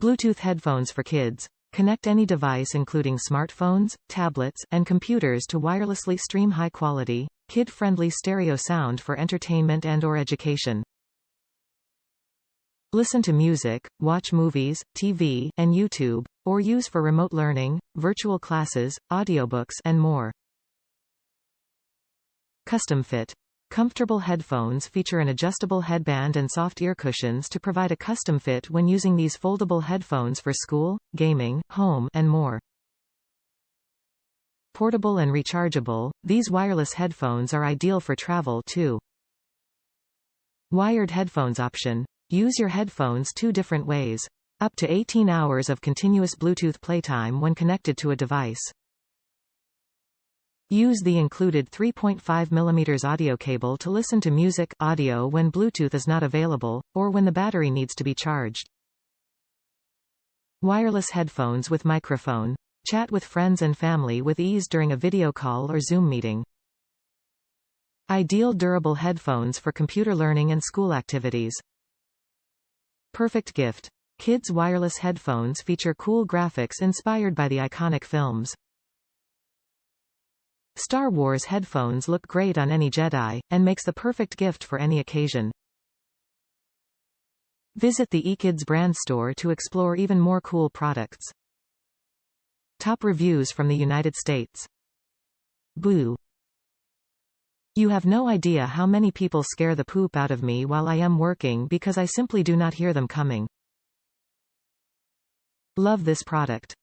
Bluetooth headphones for kids. Connect any device including smartphones, tablets, and computers to wirelessly stream high-quality, kid-friendly stereo sound for entertainment and/or education. Listen to music, watch movies, TV, and YouTube, or use for remote learning, virtual classes, audiobooks, and more. Custom fit. Comfortable headphones feature an adjustable headband and soft ear cushions to provide a custom fit when using these foldable headphones for school, gaming, home, and more. Portable and rechargeable, these wireless headphones are ideal for travel too. Wired headphones option. Use your headphones two different ways. Up to 18 hours of continuous Bluetooth playtime when connected to a device. Use the included 3.5 mm audio cable to listen to music, audio when Bluetooth is not available, or when the battery needs to be charged. Wireless headphones with microphone. Chat with friends and family with ease during a video call or Zoom meeting. Ideal durable headphones for computer learning and school activities. Perfect gift. Kids' wireless headphones feature cool graphics inspired by the iconic films. Star Wars headphones look great on any Jedi, and makes the perfect gift for any occasion. Visit the eKids brand store to explore even more cool products. Top reviews from the United States. Boo. You have no idea how many people scare the poop out of me while I am working because I simply do not hear them coming. Love this product.